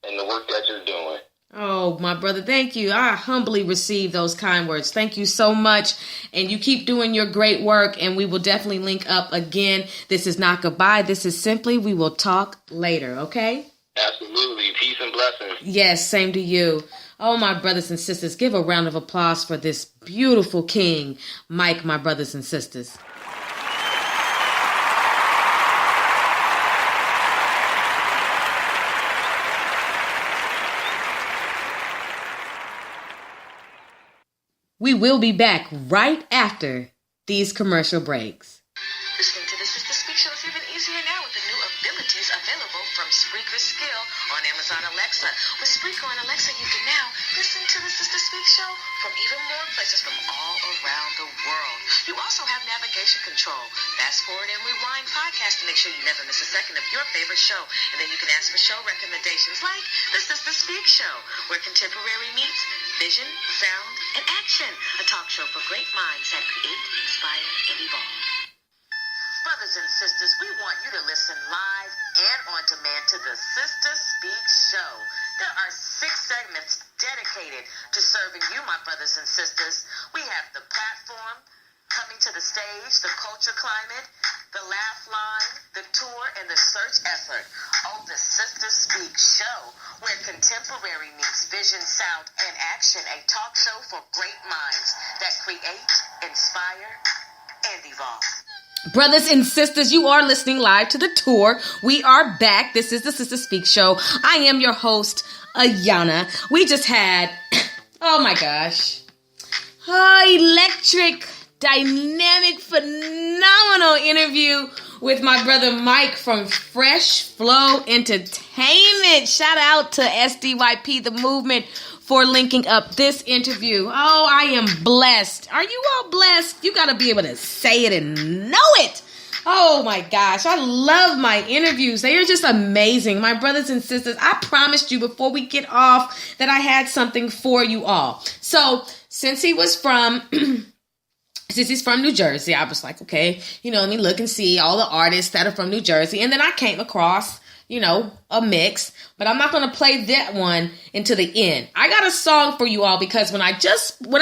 and the work that you're doing. Oh, my brother, thank you. I humbly receive those kind words. Thank you so much. And you keep doing your great work, and we will definitely link up again. This is not goodbye. This is simply we will talk later, okay? Absolutely. Peace and blessings. Yes, same to you. Oh, my brothers and sisters, give a round of applause for this beautiful king, Mike, my brothers and sisters. We will be back right after these commercial breaks. Listening to the Sister Speak Show is even easier now with the new abilities available from Spreaker Skill on Amazon Alexa. With Spreaker on Alexa, you can now listen to the Sister Speak Show from even more places from all around the world. You also have navigation control, fast forward and rewind podcast to make sure you never miss a second of your favorite show. And then you can ask for show recommendations like the Sister Speak Show, where contemporary meets vision, sound, and action. A talk show for great minds that create, inspire, and evolve. Brothers and sisters, we want you to listen live and on demand to the Sister Speak Show. There are 6 segments dedicated to serving you, my brothers and sisters. We have the platform, coming to the stage, the culture climate, the laugh line, the tour, and the search effort. Oh, the Sister Speak Show, where contemporary meets vision, sound, and action. A talk show for great minds that create, inspire, and evolve. Brothers and sisters, you are listening live to the tour. We are back. This is the Sister Speak Show. I am your host, Ayana. We just had, oh my gosh, electric, dynamic, phenomenal interview with my brother Mike from Fresh Flow Entertainment. Shout out to SDYP, the movement, for linking up this interview. Oh, I am blessed. Are you all blessed? You got to be able to say it and know it. Oh my gosh, I love my interviews. They are just amazing. My brothers and sisters, I promised you before we get off that I had something for you all. So since he's from New Jersey, I was like, okay, let me look and see all the artists that are from New Jersey. And then I came across a mix, but I'm not going to play that one until the end. I got a song for you all because when I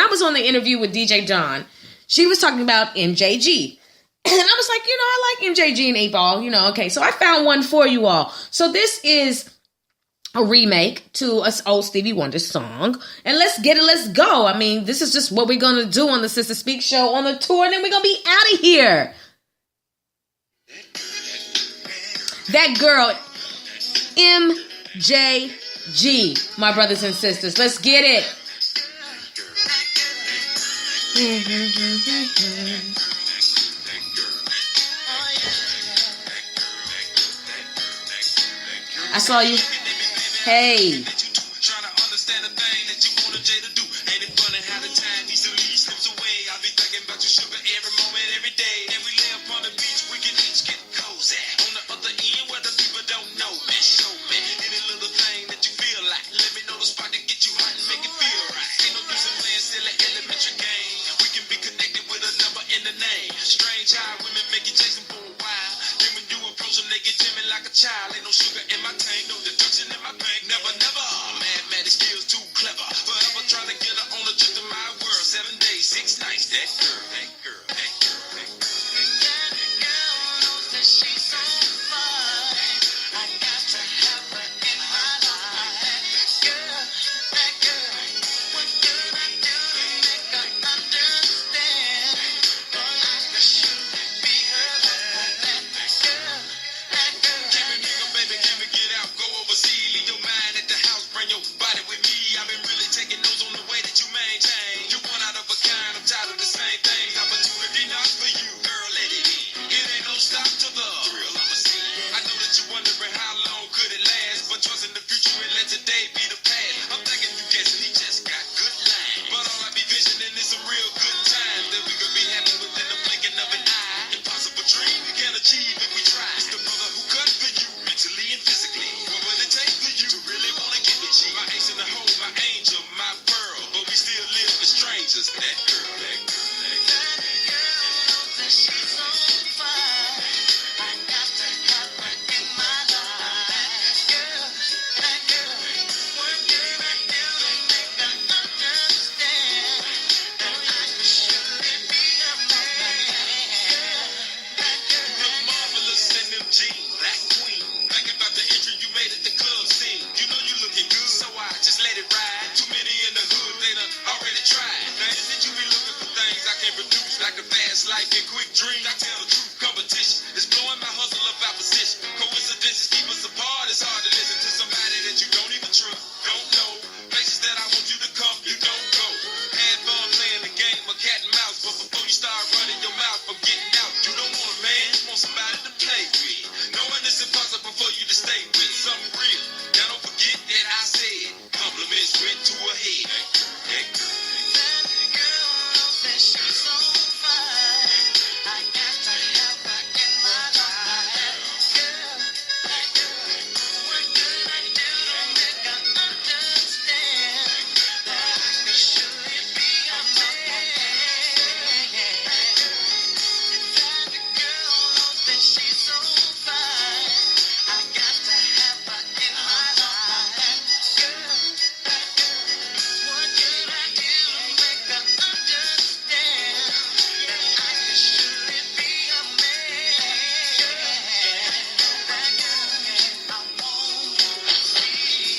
was on the interview with DJ John, she was talking about MJG. And I was like, I like MJG and 8 Ball, okay. So I found one for you all. So this is a remake to an old Stevie Wonder song. And let's go. I mean, this is just what we're going to do on the Sister Speak show on the tour, and then we're going to be out of here. That girl, MJG, my brothers and sisters. Let's get it. I saw you. Hey. Child, ain't no sugar in my tank, no deduction in my bank. Never, never. Mathematics skills too clever. Forever trying to get her on the trip to my world. 7 days, 6 nights. That girl, that girl, that girl, that girl. That girl knows that she's so fine. I got to have her in my life. That girl, what could I do to make her understand? I should be her love. That girl, that girl. Go overseas, leave your mind at the house, bring your body with me. I've been really taking notes on the way that you maintain. You're one out of a kind, I'm tired of the same things. Opportunity not for you, girl, let it in. It ain't no stop to the thrill I'ma see. I know that you're wondering how long could it last, but trust in the future and let today be the past. I'm thinking you guessing he just got good lines, but all I be visioning is some real good times that we could be having within the blinking of an eye. Impossible dream we can't achieve if we try. It's the brother who cut for you mentally and physically. What would it take for you to really wanna get with you? My ace in the hole, my angel, my pearl, but we still live as strangers. That girl, that girl, that girl. That girl knows that she's so fine. I got to have her in my life. That girl, what could I do to make her understand that I should be a man? That girl, look marvelous in them jeans, black queen. Thinking about the entry you made at the club scene. You know you looking good, so I just let it ride. Too many in the hood, they done already tried. Now is it you be looking for things I can produce, like a fast life and quick dreams? I tell the truth, competition is blowing my hustle up out position. Coincidences keep us apart, it's hard to listen to somebody that you don't even trust, don't know. Places that I want you to come, you don't go. Had fun playing the game of cat and mouse, but before you start running your mouth from getting out, you don't want a man, you want somebody to play with. Knowing it's impossible for you to stay with something real. Now don't forget that I said compliments went to her head. That girl, that girl knows that she's so fine. I got to have her in my life. That girl, what could I do to make her understand that I should be a man? That girl knows that she's so fine. I got to have her in my life. That girl, what could I do to make her understand that I should be a man? That girl, I want to see,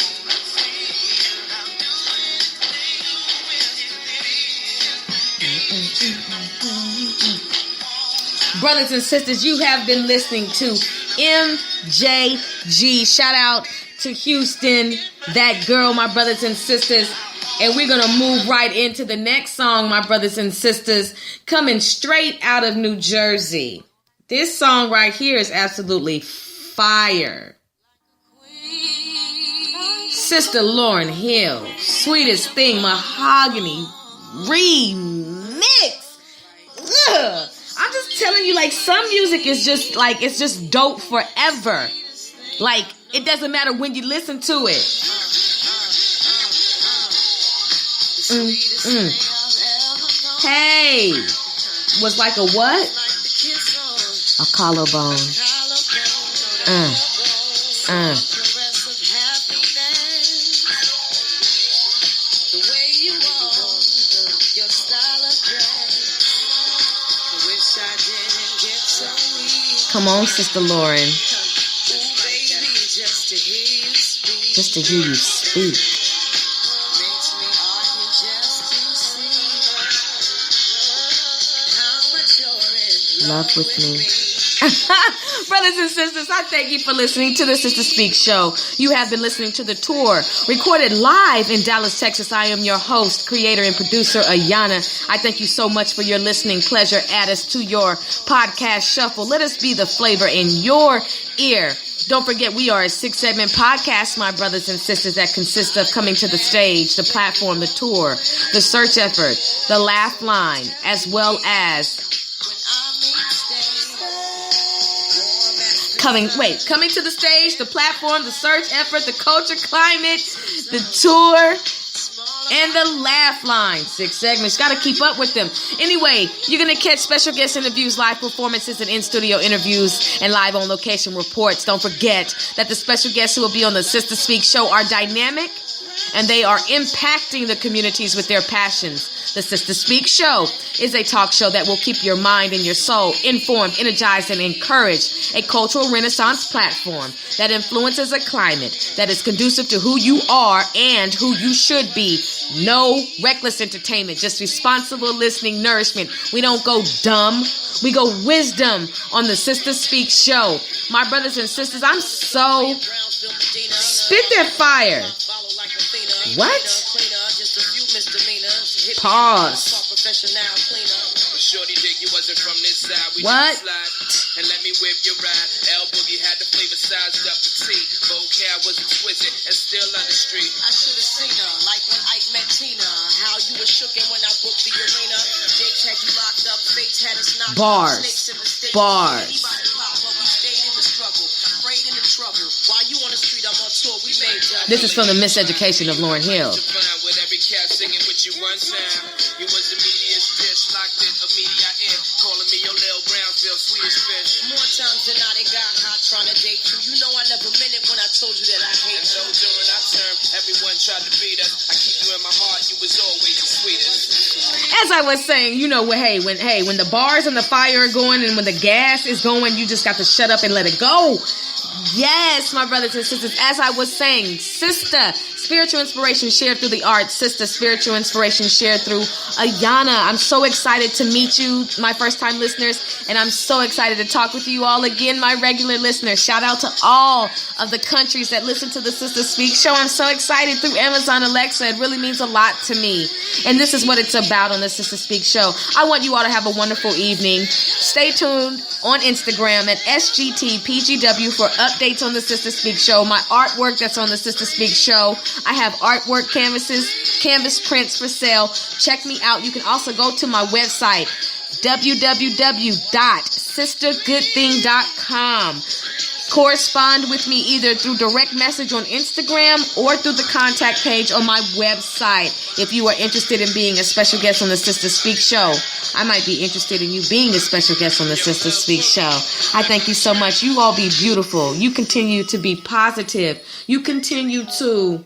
I'll do anything with you. Brothers and sisters, you have been listening to MJG. Shout out to Houston, that girl, my brothers and sisters. And we're going to move right into the next song, my brothers and sisters, coming straight out of New Jersey. This song right here is absolutely fire. Sister Lauryn Hill, Sweetest Thing, Mahogany remix. Ugh. I'm just telling you, like, some music is just like, it's just dope forever. Like, it doesn't matter when you listen to it. Hey, was like a what? A collarbone. Come on, Sister Lauryn. Baby, just to hear you speak. just to hear you speak. Love with me. Brothers and sisters, I thank you for listening to the Sister Speak Show. You have been listening to the tour, recorded live in Dallas, Texas. I am your host, creator, and producer, Ayana. I thank you so much for your listening pleasure. Add us to your podcast shuffle. Let us be the flavor in your ear. Don't forget, we are a 6-segment podcast, my brothers and sisters, that consists of coming to the stage, the platform, the tour, the search effort, the laugh line, as well as coming to the stage, the platform, the search effort, the culture, climate, the tour, and the laugh line. 6 segments. Got to keep up with them. Anyway, you're going to catch special guest interviews, live performances, and in-studio interviews, and live on-location reports. Don't forget that the special guests who will be on the Sister Speak Show are dynamic, and they are impacting the communities with their passions. The Sister Speak Show is a talk show that will keep your mind and your soul informed, energized, and encouraged. A cultural renaissance platform that influences a climate that is conducive to who you are and who you should be. No reckless entertainment, just responsible listening, nourishment. We don't go dumb. We go wisdom on the Sister Speak Show. My brothers and sisters, I'm so... Spit that fire. What? Pause. What? And let me whip your ride. L Boogie had the flavor sized up to T. Vocab was exquisite and still on the street. I should have seen her like when Ike met Tina. How you were shooken when I booked the arena. Jakes had you locked up. Fates had us knocked Bars. up. Snakes in the state. Bars. Anybody pop, but we stayed in the struggle. Afraid in the trouble. While you on the street, I'm on tour. We made y'all. This is from the Miseducation of Lauryn Hill. With every cat singing with you one time. You was the media's dish, locked in, a media in. Calling me your Lil Brownsville, Swedish fish. More times than not, they got hot trying to date you. You know I never meant it when I told you that I hate you. And so during our term, everyone tried to beat us. I keep you in my heart, you was always the sweetest. As I was saying, you know, when the bars and the fire are going and when the gas is going, you just got to shut up and let it go. Yes, my brothers and sisters, as I was saying, sister, spiritual inspiration shared through the arts, sister, spiritual inspiration shared through Ayana. I'm so excited to meet you, my first-time listeners, and I'm so excited to talk with you all again, my regular listeners. Shout out to all of the countries that listen to the Sister Speak Show. I'm so excited through Amazon Alexa. It really means a lot to me, and this is what it's about on the Sister Speak Show. I want you all to have a wonderful evening. Stay tuned on Instagram at SGTPGW for updates on the Sister Speak Show, my artwork that's on the Sister Speak Show. I have artwork canvas prints for sale. Check me out. You can also go to my website, www.sistergoodthing.com. Correspond with me either through direct message on Instagram or through the contact page on my website. If you are interested in being a special guest on the Sister Speak Show, I might be interested in you being a special guest on the Sister Speak Show. I thank you so much. You all be beautiful. You continue to be positive. You continue to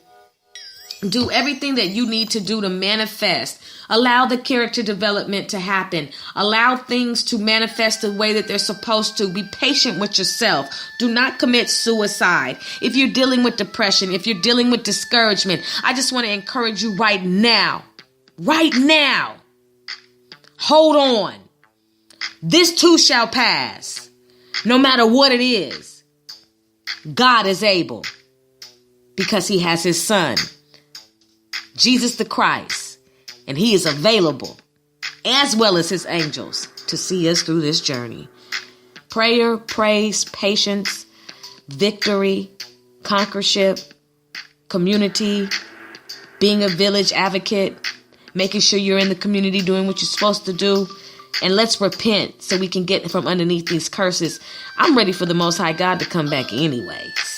do everything that you need to do to manifest. Allow the character development to happen. Allow things to manifest the way that they're supposed to. Be patient with yourself. Do not commit suicide. If you're dealing with depression, if you're dealing with discouragement, I just want to encourage you right now. Right now. Hold on. This too shall pass. No matter what it is. God is able. Because he has his son, Jesus the Christ. And he is available, as well as his angels, to see us through this journey. Prayer, praise, patience, victory, conquerorship, community, being a village advocate, making sure you're in the community doing what you're supposed to do. And let's repent so we can get from underneath these curses. I'm ready for the Most High God to come back anyways.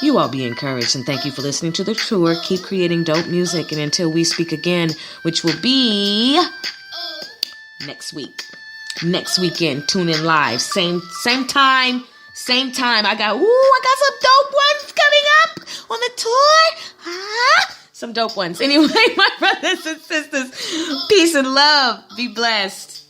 You all be encouraged, and thank you for listening to the tour. Keep creating dope music, and until we speak again, which will be next week, next weekend, tune in live, same time. I got some dope ones coming up on the tour. Some dope ones. Anyway, my brothers and sisters, peace and love. Be blessed.